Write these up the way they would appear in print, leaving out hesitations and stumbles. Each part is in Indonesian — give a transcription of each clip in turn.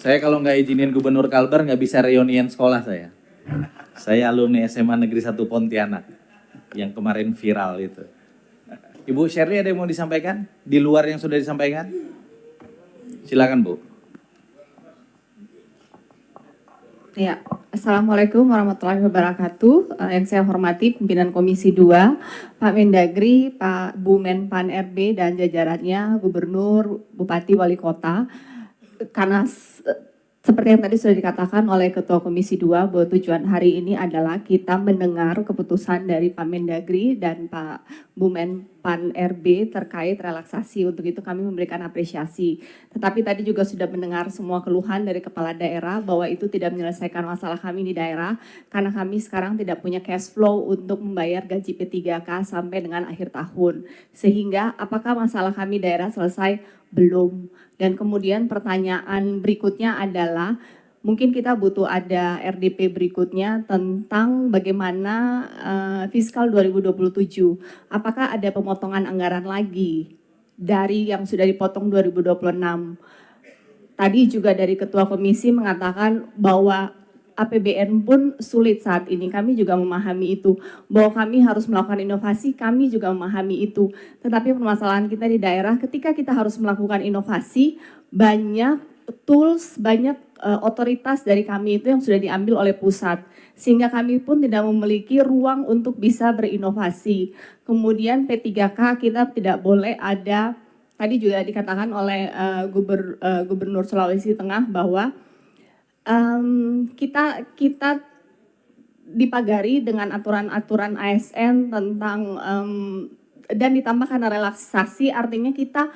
Saya kalau nggak izinin Gubernur Kalbar nggak bisa reunian sekolah saya. Saya alumni SMA Negeri 1 Pontianak yang kemarin viral itu. Ibu Shirley ada yang mau disampaikan? Di luar yang sudah disampaikan? Silakan Bu. Ya, Assalamualaikum warahmatullahi wabarakatuh. Yang saya hormati pimpinan Komisi 2, Pak Mendagri, Pak Bu Menpan RB dan jajarannya, Gubernur, Bupati, Wali Kota. Karena seperti yang tadi sudah dikatakan oleh Ketua Komisi 2 bahwa tujuan hari ini adalah kita mendengar keputusan dari Pak Mendagri dan Pak Bu Menpan RB terkait relaksasi. Untuk itu kami memberikan apresiasi. Tetapi tadi juga sudah mendengar semua keluhan dari kepala daerah bahwa itu tidak menyelesaikan masalah kami di daerah karena kami sekarang tidak punya cash flow untuk membayar gaji P3K sampai dengan akhir tahun. Sehingga apakah masalah kami daerah selesai? Belum. Dan kemudian pertanyaan berikutnya adalah mungkin kita butuh ada RDP berikutnya tentang bagaimana fiskal 2027. Apakah ada pemotongan anggaran lagi dari yang sudah dipotong 2026? Tadi juga dari Ketua Komisi mengatakan bahwa APBN pun sulit saat ini. Kami juga memahami itu. Bahwa kami harus melakukan inovasi, kami juga memahami itu. Tetapi permasalahan kita di daerah ketika kita harus melakukan inovasi, banyak tools, banyak otoritas dari kami itu yang sudah diambil oleh pusat. Sehingga kami pun tidak memiliki ruang untuk bisa berinovasi. Kemudian P3K kita tidak boleh ada, tadi juga dikatakan oleh Gubernur Sulawesi Tengah bahwa kita dipagari dengan aturan-aturan ASN tentang dan ditambah karena relaksasi, artinya kita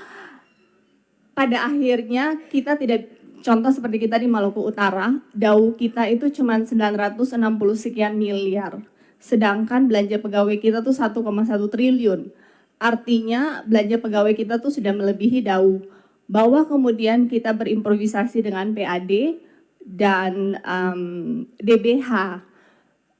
pada akhirnya kita tidak, contoh seperti kita di Maluku Utara, DAU kita itu cuma 960 sekian miliar, sedangkan belanja pegawai kita tuh 1,1 triliun. Artinya belanja pegawai kita tuh sudah melebihi DAU. Bahwa kemudian kita berimprovisasi dengan PAD dan DBH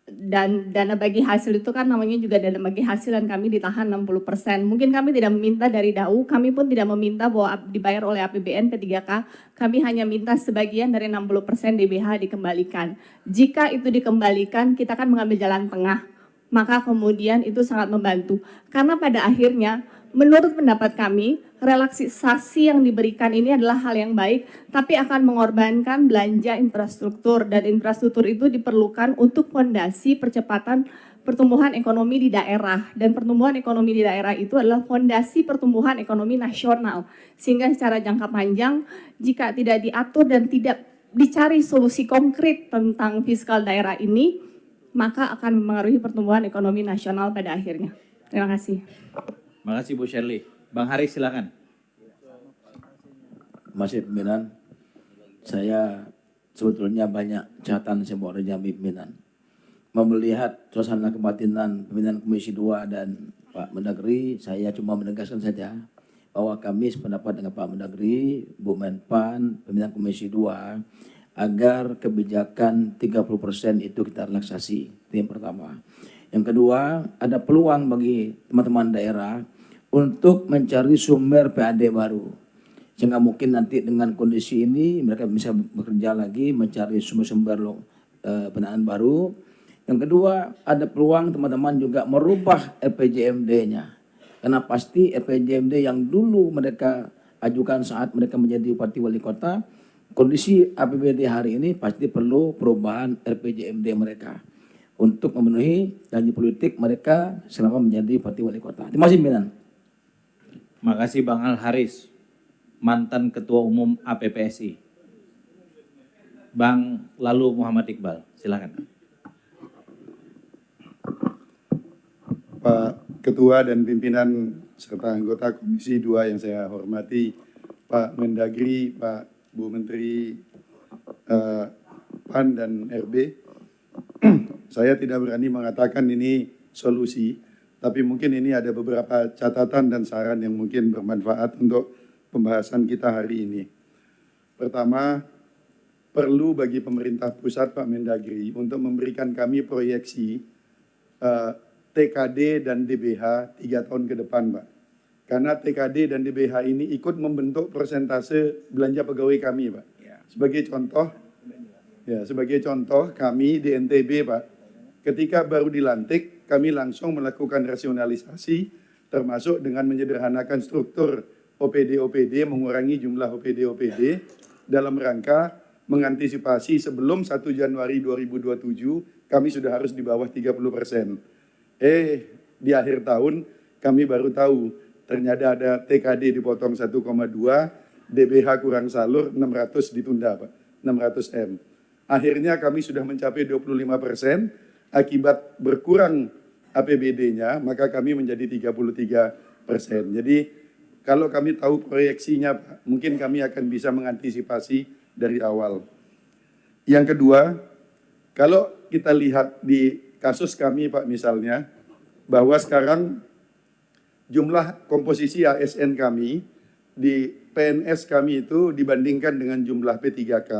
dan dana bagi hasil itu kan namanya juga dana bagi hasil dan kami ditahan 60%. Mungkin kami tidak meminta dari DAU, kami pun tidak meminta bahwa dibayar oleh APBN P3K, kami hanya minta sebagian dari 60% DBH dikembalikan. Jika itu dikembalikan, kita akan mengambil jalan tengah, maka kemudian itu sangat membantu. Karena pada akhirnya menurut pendapat kami, relaksasi yang diberikan ini adalah hal yang baik, tapi akan mengorbankan belanja infrastruktur, dan infrastruktur itu diperlukan untuk fondasi percepatan pertumbuhan ekonomi di daerah, dan pertumbuhan ekonomi di daerah itu adalah fondasi pertumbuhan ekonomi nasional, sehingga secara jangka panjang jika tidak diatur dan tidak dicari solusi konkret tentang fiskal daerah ini, maka akan mempengaruhi pertumbuhan ekonomi nasional pada akhirnya. Terima kasih. Terima kasih Bu Shirley. Bang Haris silakan. Masih pimpinan, saya sebetulnya banyak catatan saya mau dari pimpinan. Melihat suasana kebatinan pimpinan Komisi 2 dan Pak Mendagri, saya cuma menegaskan saja bahwa kami sependapat dengan Pak Mendagri, Bu Menpan, pimpinan Komisi 2, agar kebijakan 30% itu kita relaksasi. Itu yang pertama. Yang kedua, ada peluang bagi teman-teman daerah untuk mencari sumber PAD baru. Sehingga mungkin nanti dengan kondisi ini mereka bisa bekerja lagi mencari sumber-sumber pendanaan baru. Yang kedua, ada peluang teman-teman juga merubah RPJMD-nya. Karena pasti RPJMD yang dulu mereka ajukan saat mereka menjadi bupati wali kota, kondisi APBD hari ini pasti perlu perubahan RPJMD mereka untuk memenuhi janji politik mereka selama menjadi bupati wali kota. Terima kasih pimpinan. Makasih Bang Al Haris, mantan Ketua Umum APPSI. Bang Lalu Muhammad Iqbal, silakan. Pak Ketua dan pimpinan serta anggota Komisi 2 yang saya hormati, Pak Mendagri, Pak Bu Menteri PAN dan RB, saya tidak berani mengatakan ini solusi, tapi mungkin ini ada beberapa catatan dan saran yang mungkin bermanfaat untuk pembahasan kita hari ini. Pertama, perlu bagi pemerintah pusat Pak Mendagri untuk memberikan kami proyeksi TKD dan DBH 3 tahun ke depan, Pak. Karena TKD dan DBH ini ikut membentuk persentase belanja pegawai kami, Pak. Sebagai contoh kami di NTB Pak, ketika baru dilantik kami langsung melakukan rasionalisasi termasuk dengan menyederhanakan struktur OPD mengurangi jumlah OPD dalam rangka mengantisipasi sebelum 1 Januari 2027 kami sudah harus di bawah 30%. Di akhir tahun kami baru tahu ternyata ada TKD dipotong 1,2, DBH kurang salur 600 ditunda Pak, 600 M. Akhirnya kami sudah mencapai 25%, akibat berkurang APBD-nya, maka kami menjadi 33%. Jadi kalau kami tahu proyeksinya, Pak, mungkin kami akan bisa mengantisipasi dari awal. Yang kedua, kalau kita lihat di kasus kami, Pak, misalnya, bahwa sekarang jumlah komposisi ASN kami di PNS kami itu dibandingkan dengan jumlah P3K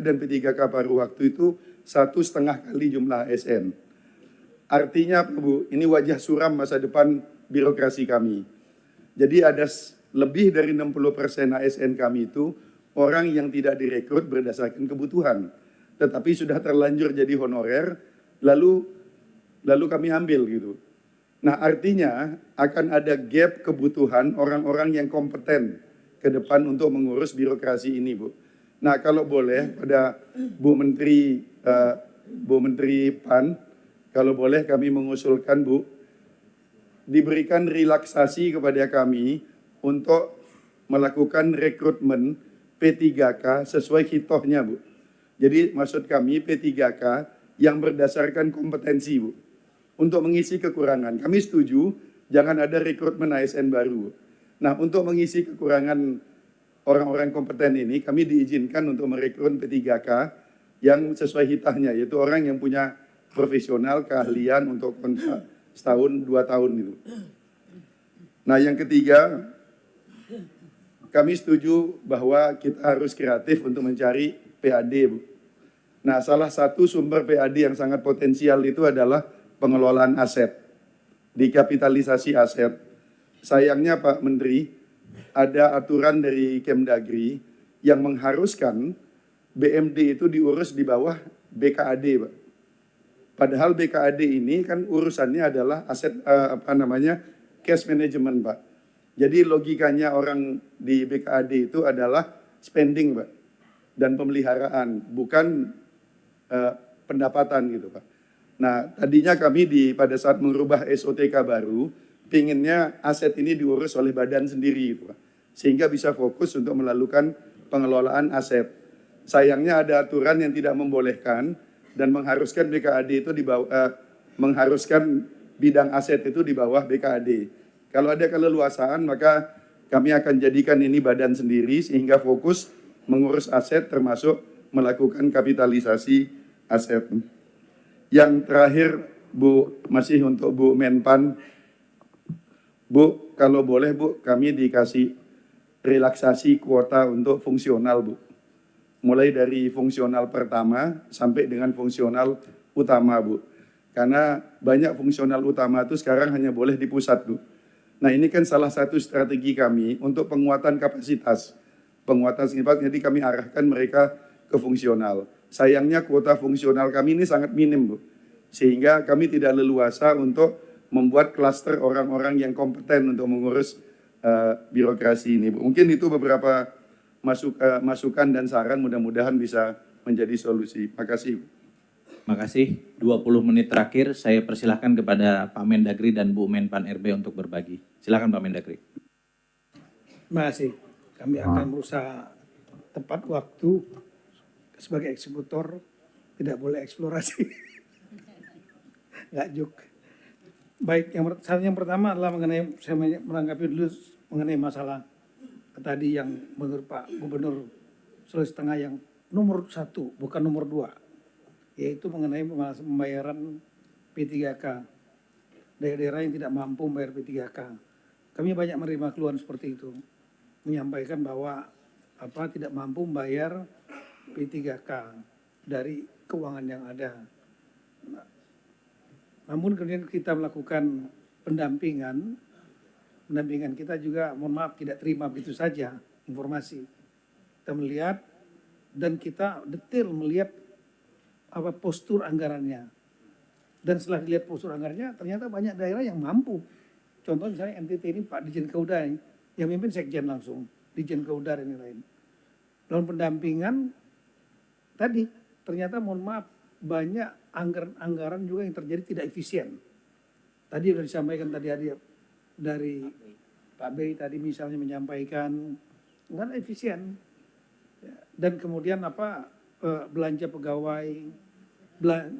dan P3K paruh waktu itu 1,5 kali jumlah ASN. Artinya apa Bu, ini wajah suram masa depan birokrasi kami. Jadi ada lebih dari 60% ASN kami itu orang yang tidak direkrut berdasarkan kebutuhan, tetapi sudah terlanjur jadi honorer, lalu kami ambil gitu. Nah artinya akan ada gap kebutuhan orang-orang yang kompeten ke depan untuk mengurus birokrasi ini Bu. Nah kalau boleh pada Bu Menteri PAN, kalau boleh kami mengusulkan Bu, diberikan relaksasi kepada kami untuk melakukan rekrutmen P3K sesuai hitohnya Bu. Jadi maksud kami P3K yang berdasarkan kompetensi Bu. Untuk mengisi kekurangan, kami setuju jangan ada rekrutmen ASN baru. Nah untuk mengisi kekurangan orang-orang kompeten ini, kami diizinkan untuk merekrut P3K yang sesuai hitahnya, yaitu orang yang punya profesional, keahlian untuk kontrak setahun, 2 tahun gitu. Nah yang ketiga, kami setuju bahwa kita harus kreatif untuk mencari PAD, Bu. Nah salah satu sumber PAD yang sangat potensial itu adalah pengelolaan aset, dikapitalisasi aset. Sayangnya Pak Menteri, ada aturan dari Kemdagri yang mengharuskan BMD itu diurus di bawah BKAD, Pak. Padahal BKAD ini kan urusannya adalah aset cash management, Pak. Jadi logikanya orang di BKAD itu adalah spending, Pak, dan pemeliharaan, bukan pendapatan gitu, Pak. Nah, tadinya kami pada saat merubah SOTK baru, pinginnya aset ini diurus oleh badan sendiri, gitu, Pak. Sehingga bisa fokus untuk melakukan pengelolaan aset. Sayangnya ada aturan yang tidak membolehkan dan mengharuskan BKAD itu mengharuskan bidang aset itu di bawah BKAD. Kalau ada keleluasaan maka kami akan jadikan ini badan sendiri sehingga fokus mengurus aset termasuk melakukan kapitalisasi aset. Yang terakhir Bu, masih untuk Bu Menpan. Bu, kalau boleh Bu, kami dikasih relaksasi kuota untuk fungsional Bu. Mulai dari fungsional pertama sampai dengan fungsional utama Bu. Karena banyak fungsional utama itu sekarang hanya boleh di pusat Bu. Nah ini kan salah satu strategi kami untuk penguatan kapasitas. Penguatan sifat, jadi kami arahkan mereka ke fungsional. Sayangnya kuota fungsional kami ini sangat minim Bu. Sehingga kami tidak leluasa untuk membuat klaster orang-orang yang kompeten untuk mengurus birokrasi ini. Mungkin itu beberapa masukan dan saran, mudah-mudahan bisa menjadi solusi. Makasih. Makasih. 20 menit terakhir saya persilahkan kepada Pak Mendagri dan Bu Menpan RB untuk berbagi. Silakan Pak Mendagri. Terima kasih. Kami akan berusaha tepat waktu sebagai eksekutor, tidak boleh eksplorasi. Nggak juk. Baik, yang pertama adalah mengenai, saya menanggapi dulu mengenai masalah tadi yang menurut Pak Gubernur Sulawesi Tengah yang nomor 1, bukan nomor 2, yaitu mengenai pembayaran P3K, daerah-daerah yang tidak mampu membayar P3K. Kami banyak menerima keluhan seperti itu, menyampaikan bahwa tidak mampu membayar P3K dari keuangan yang ada. Namun kemudian kita melakukan pendampingan kita juga, mohon maaf, tidak terima begitu saja informasi. Kita melihat dan kita detail melihat apa postur anggarannya. Dan setelah dilihat postur anggarannya, ternyata banyak daerah yang mampu. Contoh misalnya NTT ini Pak Dirjen Keuda ini, yang mimpin Sekjen langsung, Dirjen Keuda dan lain-lain. Dalam pendampingan tadi, ternyata mohon maaf, banyak anggaran juga yang terjadi tidak efisien. Tadi sudah disampaikan tadi dari Pak Bey tadi misalnya menyampaikan nggak efisien. Dan kemudian belanja pegawai,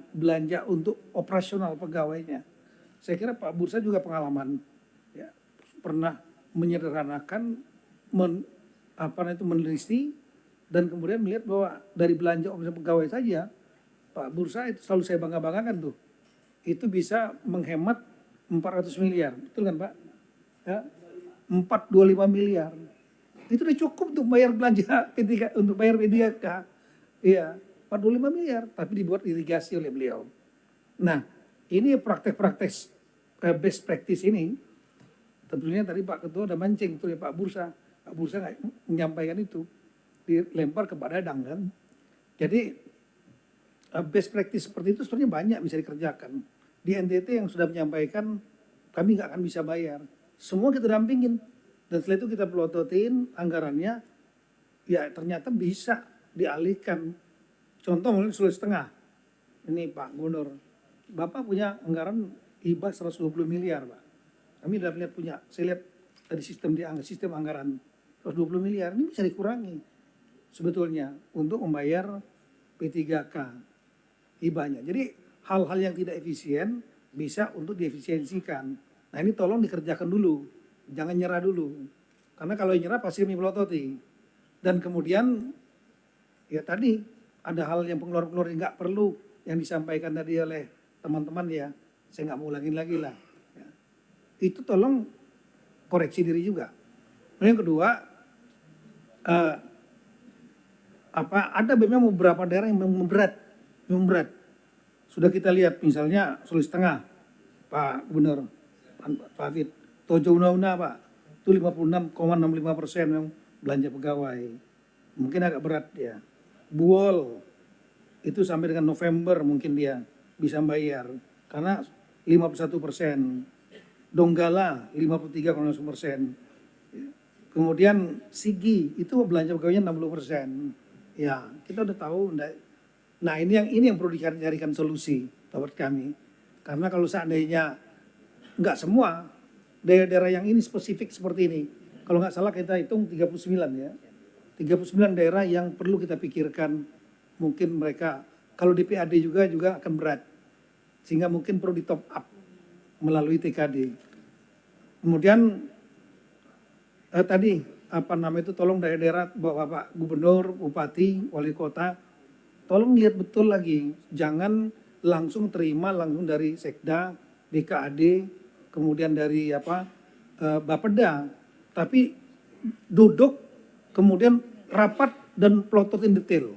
belanja untuk operasional pegawainya. Saya kira Pak Bursa juga pengalaman, ya, pernah menyederhanakan, meneliti dan kemudian melihat bahwa dari belanja operasional pegawai saja, Pak Bursa itu selalu saya bangga-banggakan tuh, itu bisa menghemat 400 miliar, betul kan Pak? Ya, 425 miliar. Itu udah cukup untuk bayar belanja P3, untuk bayar P3K. Iya, 45 miliar, tapi dibuat irigasi oleh beliau. Nah, ini praktek-praktek best practice ini, tentunya tadi Pak Ketua udah mancing tuh ya Pak Bursa. Pak Bursa nggak menyampaikan itu, dilempar ke Pak Dadang kan. Jadi best practice seperti itu sebenarnya banyak bisa dikerjakan. Di NTT yang sudah menyampaikan kami nggak akan bisa bayar, semua kita dampingin. Dan setelah itu kita pelototin anggarannya, ya ternyata bisa dialihkan. Contoh mungkin Sulawesi Tengah, ini Pak Gubernur, Bapak punya anggaran hibah 120 miliar Pak. Kami sudah lihat punya, saya lihat tadi sistem anggaran 120 miliar, ini bisa dikurangi sebetulnya untuk membayar P3K hibahnya. Jadi hal-hal yang tidak efisien bisa untuk diefisiensikan. Nah ini tolong dikerjakan dulu, jangan nyerah dulu. Karena kalau nyerah pasti kami pelototi. Dan kemudian ya tadi ada hal yang pengeluaran-pengeluaran yang nggak perlu yang disampaikan tadi oleh teman-teman ya, saya nggak mau ulangin lagi lah. Ya. Itu tolong koreksi diri juga. Nah, yang kedua, ada memang beberapa daerah yang memberat. Sudah kita lihat misalnya Sulawesi Tengah, Pak Gubernur, Pak Hafid, Tojo Una Pak, itu 56,65% yang belanja pegawai. Mungkin agak berat ya. Buol, itu sampai dengan November mungkin dia bisa bayar, karena 51%. Donggala 53,9%. Kemudian Sigi itu belanja pegawainya 60%. Ya, kita udah tahu. Nah, ini yang perlu dicarikan solusi buat kami. Karena kalau seandainya nggak semua daerah-daerah yang ini spesifik seperti ini, kalau nggak salah kita hitung 39 ya. 39 daerah yang perlu kita pikirkan, mungkin mereka kalau di PAD juga akan berat, sehingga mungkin perlu di top up melalui TKD. Kemudian tadi tolong daerah-daerah Bapak Gubernur, Bupati, Wali Kota, tolong lihat betul lagi, jangan langsung terima langsung dari Sekda, BKAD, kemudian dari Bapeda, tapi duduk kemudian rapat dan pelototin detail.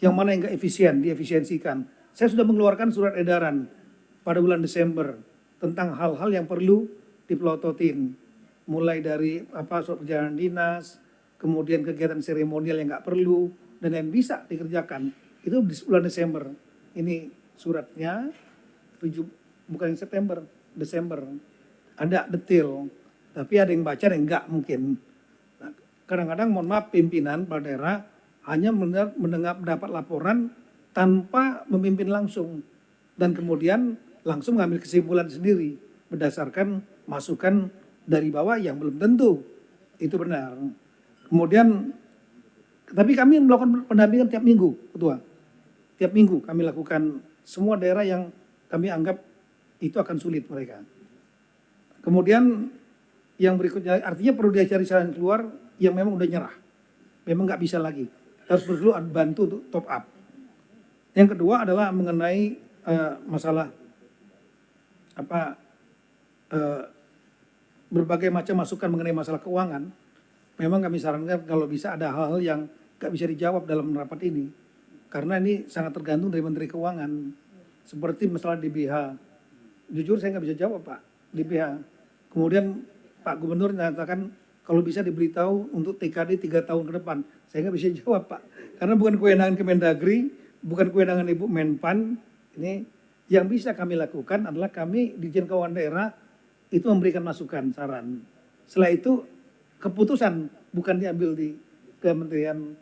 Yang mana yang nggak efisien, diefisiensikan. Saya sudah mengeluarkan surat edaran pada bulan Desember tentang hal-hal yang perlu dipelototin. Mulai dari surat perjalanan dinas, kemudian kegiatan seremonial yang nggak perlu, dan yang bisa dikerjakan. Itu di bulan Desember. Ini suratnya, bukan yang September, Desember. Ada detail, tapi ada yang baca dan enggak mungkin. Nah, kadang-kadang mohon maaf pimpinan pada daerah hanya mendapat laporan tanpa memimpin langsung. Dan kemudian langsung mengambil kesimpulan sendiri berdasarkan masukan dari bawah yang belum tentu itu benar. Kemudian, tapi kami melakukan pendampingan tiap minggu, Ketua. Tiap minggu kami lakukan semua daerah yang kami anggap itu akan sulit mereka. Kemudian yang berikutnya, artinya perlu dia cari jalan keluar yang memang udah nyerah. Memang nggak bisa lagi. Harus perlu bantu untuk top up. Yang kedua adalah mengenai masalah berbagai macam masukan mengenai masalah keuangan. Memang kami sarankan kalau bisa ada hal-hal yang nggak bisa dijawab dalam rapat ini. Karena ini sangat tergantung dari Menteri Keuangan. Seperti masalah DBH. Jujur saya nggak bisa jawab Pak, DBH. Kemudian Pak Gubernur menyatakan kalau bisa diberitahu untuk TKD 3 tahun ke depan. Saya nggak bisa jawab Pak, karena bukan kewenangan Kemendagri, bukan kewenangan Ibu Menpan. Ini yang bisa kami lakukan adalah kami Dirjen Keuangan Daerah itu memberikan masukan, saran. Setelah itu keputusan bukan diambil di Kementerian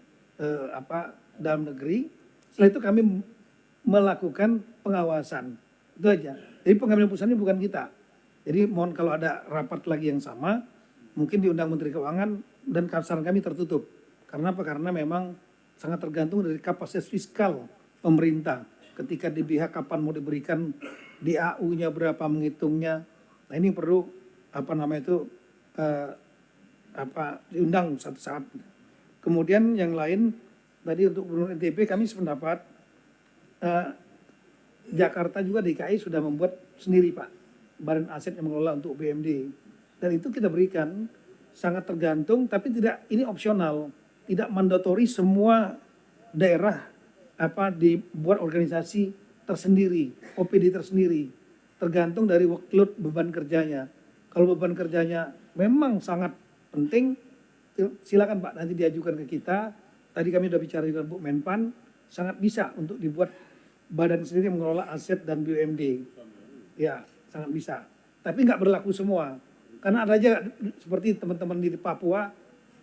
Dalam Negeri. Setelah itu kami melakukan pengawasan. Itu aja. Jadi pengambilan putusannya bukan kita. Jadi mohon kalau ada rapat lagi yang sama, mungkin diundang Menteri Keuangan dan saran kami tertutup. Karena apa? Karena memang sangat tergantung dari kapasitas fiskal pemerintah. Ketika di pihak kapan mau diberikan, DAU-nya berapa menghitungnya. Nah ini perlu diundang satu saat. Kemudian yang lain tadi untuk Gubernur NTB kami sependapat Jakarta juga DKI sudah membuat sendiri Pak badan aset yang mengelola untuk BMD, dan itu kita berikan sangat tergantung, tapi tidak, ini opsional, tidak mandatori semua daerah dibuat organisasi tersendiri, OPD tersendiri, tergantung dari workload beban kerjanya. Kalau beban kerjanya memang sangat penting, silakan Pak nanti diajukan ke kita. Tadi kami sudah bicara dengan Bu Menpan, sangat bisa untuk dibuat badan sendiri yang mengelola aset dan BUMD. Ya, sangat bisa. Tapi nggak berlaku semua. Karena ada aja seperti teman-teman di Papua,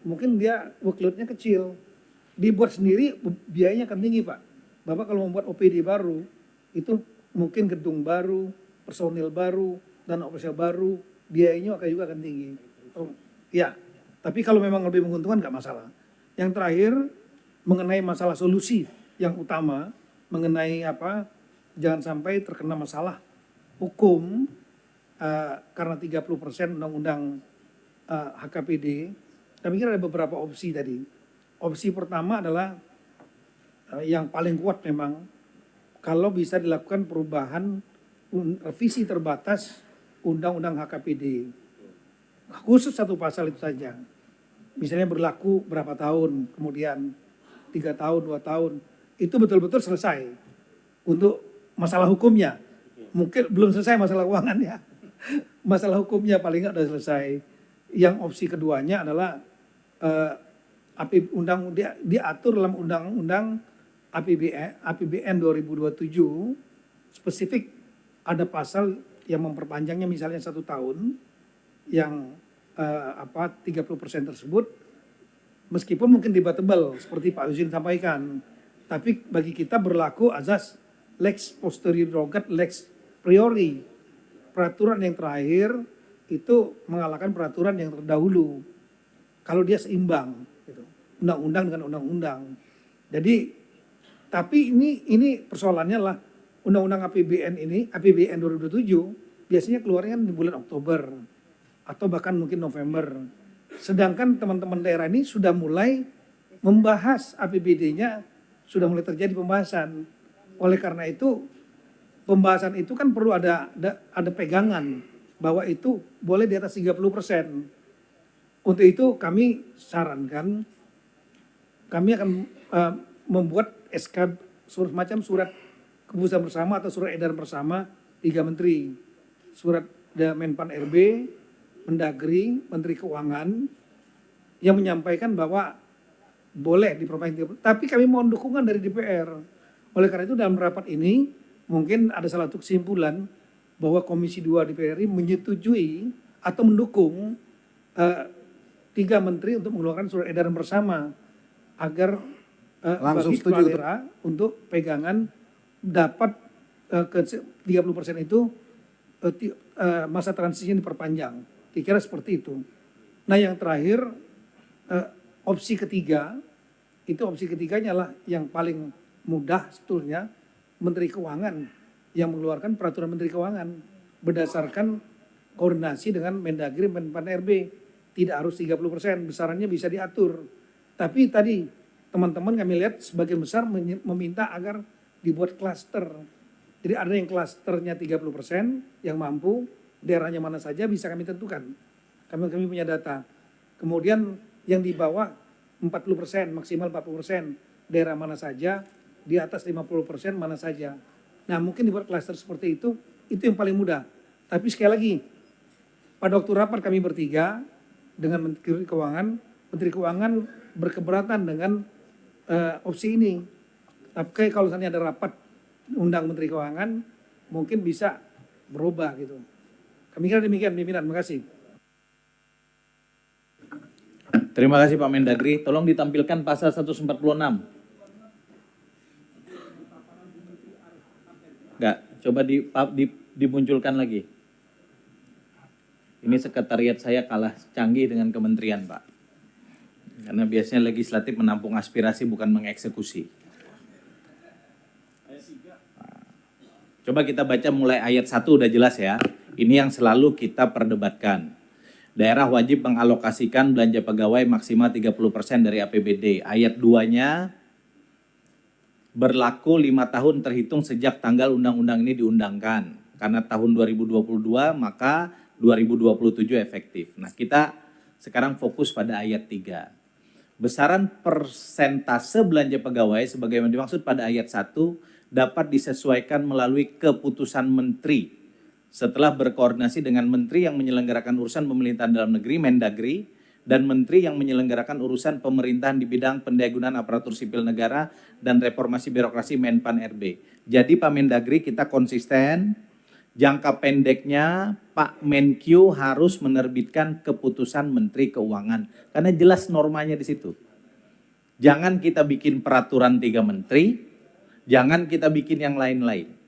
mungkin dia workload-nya kecil. Dibuat sendiri biayanya akan tinggi Pak. Bapak kalau membuat OPD baru, itu mungkin gedung baru, personil baru, dan operasional baru, biayanya juga akan tinggi. Ya, tapi kalau memang lebih menguntungkan nggak masalah. Yang terakhir, mengenai masalah solusi yang utama, mengenai jangan sampai terkena masalah hukum karena 30% undang-undang HKPD. Kami kira ada beberapa opsi tadi. Opsi pertama adalah yang paling kuat memang kalau bisa dilakukan perubahan revisi terbatas undang-undang HKPD. Khusus satu pasal itu saja. Misalnya berlaku berapa tahun, kemudian 3 tahun, 2 tahun. Itu betul-betul selesai untuk masalah hukumnya. Mungkin belum selesai masalah keuangannya. Masalah hukumnya paling nggak sudah selesai. Yang opsi keduanya adalah diatur dalam undang-undang APBN 2027 spesifik ada pasal yang memperpanjangnya misalnya 1 tahun yang 30% tersebut meskipun mungkin debatable seperti Pak Yusrin sampaikan, tapi bagi kita berlaku azas lex posterior derogat lex priori. Peraturan yang terakhir itu mengalahkan peraturan yang terdahulu kalau dia seimbang gitu. Undang-undang dengan undang-undang. Jadi tapi ini persoalannya lah undang-undang APBN 2027 biasanya keluarnya kan di bulan Oktober atau bahkan mungkin November. Sedangkan teman-teman daerah ini sudah mulai membahas APBD-nya, sudah mulai terjadi pembahasan. Oleh karena itu, pembahasan itu kan perlu ada pegangan bahwa itu boleh di atas 30%. Untuk itu kami sarankan, kami akan membuat SK semacam surat keputusan bersama atau surat edaran bersama 3 menteri. Surat Menpan RB, Mendagri, Menteri Keuangan yang menyampaikan bahwa boleh diperpanjang, tapi kami mohon dukungan dari DPR. Oleh karena itu dalam rapat ini mungkin ada salah satu kesimpulan bahwa Komisi 2 DPR RI menyetujui atau mendukung 3 menteri untuk mengeluarkan surat edaran bersama agar langsung bagi setuju kepala daerah untuk pegangan dapat ke 30% itu masa transisinya diperpanjang. Kira-kira seperti itu. Nah yang terakhir, opsi ketiga, itu opsi ketiganya lah yang paling mudah sebetulnya, Menteri Keuangan yang mengeluarkan peraturan Menteri Keuangan berdasarkan koordinasi dengan Mendagri, Menpan RB. Tidak harus 30%, besarannya bisa diatur. Tapi tadi teman-teman kami lihat sebagian besar meminta agar dibuat klaster. Jadi ada yang klasternya 30% yang mampu, daerahnya mana saja bisa kami tentukan. Kami punya data. Kemudian yang di bawah 40%, maksimal 40%, daerah mana saja, di atas 50% mana saja. Nah mungkin dibuat klaster seperti itu yang paling mudah. Tapi sekali lagi, pada waktu rapat kami bertiga, dengan Menteri Keuangan berkeberatan dengan opsi ini. Tapi kalau misalnya ada rapat undang Menteri Keuangan, mungkin bisa berubah gitu. Kami kira demikian pimpinan, terima kasih. Terima kasih Pak Mendagri. Tolong ditampilkan pasal 146. Enggak, coba dimunculkan lagi. Ini sekretariat saya kalah canggih dengan kementerian, Pak. Karena biasanya legislatif menampung aspirasi bukan mengeksekusi. Coba kita baca mulai ayat 1 udah jelas ya. Ini yang selalu kita perdebatkan. Daerah wajib mengalokasikan belanja pegawai maksimal 30% dari APBD. Ayat 2-nya berlaku 5 tahun terhitung sejak tanggal undang-undang ini diundangkan. Karena tahun 2022 maka 2027 efektif. Nah, kita sekarang fokus pada ayat 3. Besaran persentase belanja pegawai sebagaimana dimaksud pada ayat 1 dapat disesuaikan melalui keputusan menteri setelah berkoordinasi dengan menteri yang menyelenggarakan urusan pemerintahan dalam negeri, Mendagri, dan menteri yang menyelenggarakan urusan pemerintahan di bidang pendayagunaan aparatur sipil negara dan reformasi birokrasi Menpan RB. Jadi Pak Mendagri kita konsisten, jangka pendeknya Pak Menkyu harus menerbitkan keputusan Menteri Keuangan karena jelas normanya di situ. Jangan kita bikin peraturan 3 menteri, jangan kita bikin yang lain-lain.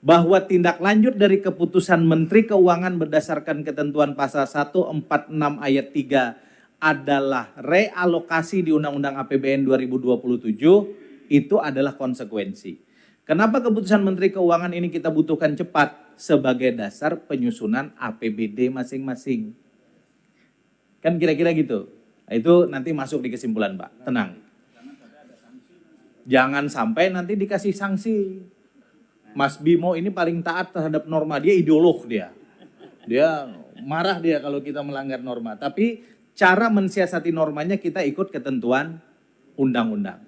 Bahwa tindak lanjut dari keputusan Menteri Keuangan berdasarkan ketentuan pasal 146 ayat 3 adalah realokasi di Undang-Undang APBN 2027, itu adalah konsekuensi. Kenapa keputusan Menteri Keuangan ini kita butuhkan cepat? Sebagai dasar penyusunan APBD masing-masing. Kan kira-kira gitu. Itu nanti masuk di kesimpulan Pak, tenang. Jangan sampai nanti dikasih sanksi. Mas Bimo ini paling taat terhadap norma, dia ideolog dia. Dia marah dia kalau kita melanggar norma. Tapi cara mensiasati normanya kita ikut ketentuan undang-undang.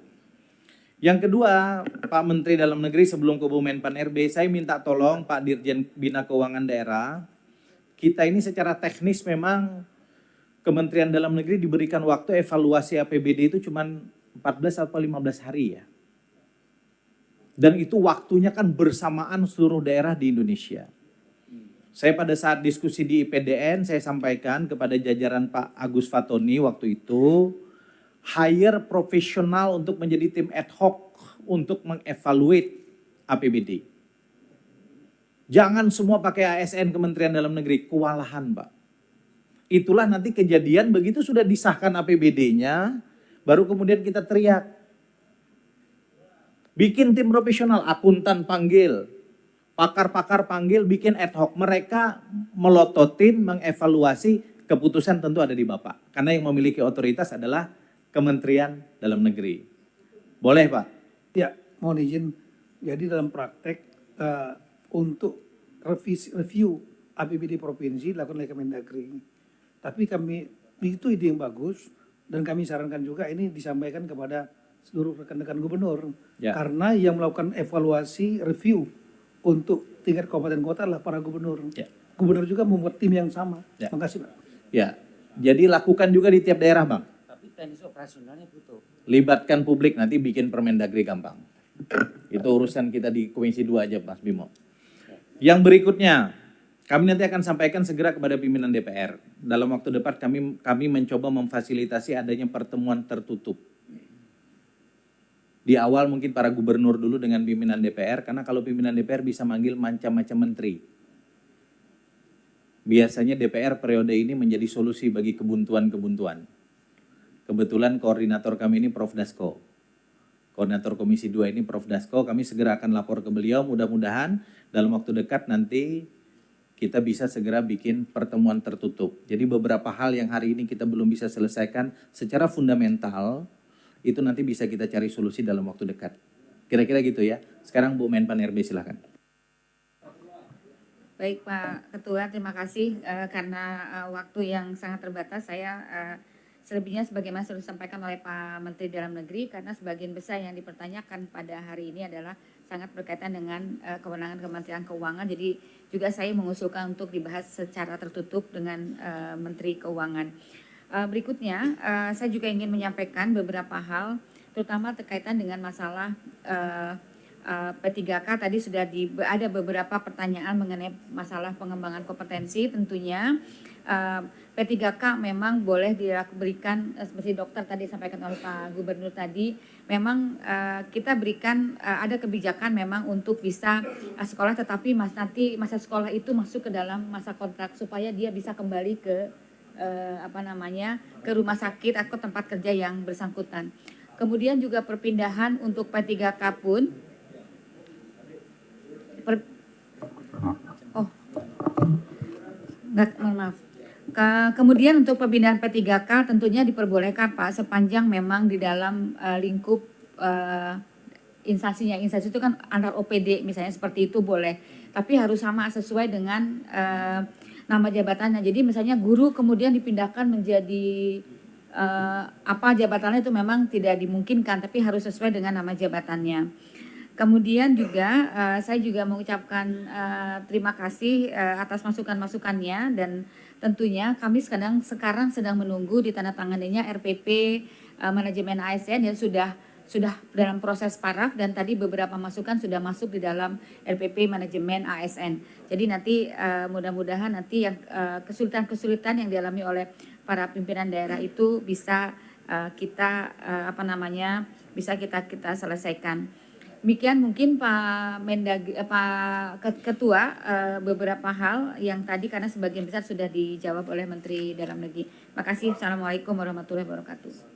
Yang kedua, Pak Menteri Dalam Negeri sebelum ke Bu Menpan RB, saya minta tolong Pak Dirjen Bina Keuangan Daerah, kita ini secara teknis memang Kementerian Dalam Negeri diberikan waktu evaluasi APBD itu cuma 14 atau 15 hari ya. Dan itu waktunya kan bersamaan seluruh daerah di Indonesia. Saya pada saat diskusi di IPDN, saya sampaikan kepada jajaran Pak Agus Fatoni waktu itu, hire profesional untuk menjadi tim ad hoc untuk mengevaluate APBD. Jangan semua pakai ASN Kementerian Dalam Negeri, kewalahan Pak. Itulah nanti kejadian begitu sudah disahkan APBD-nya, baru kemudian kita teriak. Bikin tim profesional, akuntan panggil, pakar-pakar panggil, bikin ad hoc. Mereka melototin, mengevaluasi, keputusan tentu ada di Bapak. Karena yang memiliki otoritas adalah Kementerian Dalam Negeri. Boleh Pak? Ya, mohon izin. Jadi dalam praktek untuk review APBD provinsi dilakukan oleh Kemendagri. Tapi itu ide yang bagus dan kami sarankan juga ini disampaikan kepada seluruh rekan-rekan gubernur. Ya. Karena yang melakukan evaluasi review untuk tingkat kabupaten kota adalah para gubernur. Ya. Gubernur juga membuat tim yang sama. Ya. Terima kasih Pak. Ya, jadi lakukan juga di tiap daerah Bang. Tapi teknis operasionalnya butuh. Libatkan publik, nanti bikin Permendagri gampang. Itu urusan kita di Komisi 2 aja Mas Bimo. Yang berikutnya, kami nanti akan sampaikan segera kepada pimpinan DPR. Dalam waktu dekat kami mencoba memfasilitasi adanya pertemuan tertutup. Di awal mungkin para gubernur dulu dengan pimpinan DPR, karena kalau pimpinan DPR bisa manggil macam-macam menteri. Biasanya DPR periode ini menjadi solusi bagi kebuntuan-kebuntuan. Kebetulan koordinator kami ini Prof. Dasko. Koordinator Komisi 2 ini Prof. Dasko, kami segera akan lapor ke beliau, mudah-mudahan dalam waktu dekat nanti kita bisa segera bikin pertemuan tertutup. Jadi beberapa hal yang hari ini kita belum bisa selesaikan secara fundamental, itu nanti bisa kita cari solusi dalam waktu dekat. Kira-kira gitu ya. Sekarang Bu Menpan RB silakan. Baik Pak Ketua, terima kasih karena waktu yang sangat terbatas saya selebihnya sebagaimana sudah disampaikan oleh Pak Menteri Dalam Negeri, karena sebagian besar yang dipertanyakan pada hari ini adalah sangat berkaitan dengan kewenangan Kementerian Keuangan. Jadi juga saya mengusulkan untuk dibahas secara tertutup dengan Menteri Keuangan. Berikutnya, saya juga ingin menyampaikan beberapa hal, terutama terkaitan dengan masalah P3K. Tadi sudah ada beberapa pertanyaan mengenai masalah pengembangan kompetensi. Tentunya P3K memang boleh diberikan seperti dokter tadi sampaikan oleh Pak Gubernur tadi. Memang kita berikan ada kebijakan memang untuk bisa sekolah, tetapi nanti masa sekolah itu masuk ke dalam masa kontrak supaya dia bisa kembali ke ke rumah sakit atau tempat kerja yang bersangkutan. Kemudian juga perpindahan untuk P3K pun maaf. Kemudian untuk perpindahan P3K tentunya diperbolehkan Pak sepanjang memang di dalam lingkup instansinya. Instansi itu kan antar OPD misalnya, seperti itu boleh. Tapi harus sama sesuai dengan nama jabatannya. Jadi misalnya guru kemudian dipindahkan menjadi jabatannya itu memang tidak dimungkinkan, tapi harus sesuai dengan nama jabatannya. Kemudian juga saya juga mengucapkan terima kasih atas masukan-masukannya, dan tentunya kami sekarang sedang menunggu ditandatanganinya RPP manajemen ASN yang sudah dalam proses paraf, dan tadi beberapa masukan sudah masuk di dalam RPP manajemen ASN. Jadi nanti mudah-mudahan nanti yang kesulitan-kesulitan yang dialami oleh para pimpinan daerah itu bisa kita selesaikan. Demikian mungkin Pak Ketua beberapa hal yang tadi karena sebagian besar sudah dijawab oleh Menteri Dalam Negeri. Terima kasih. Assalamualaikum warahmatullahi wabarakatuh.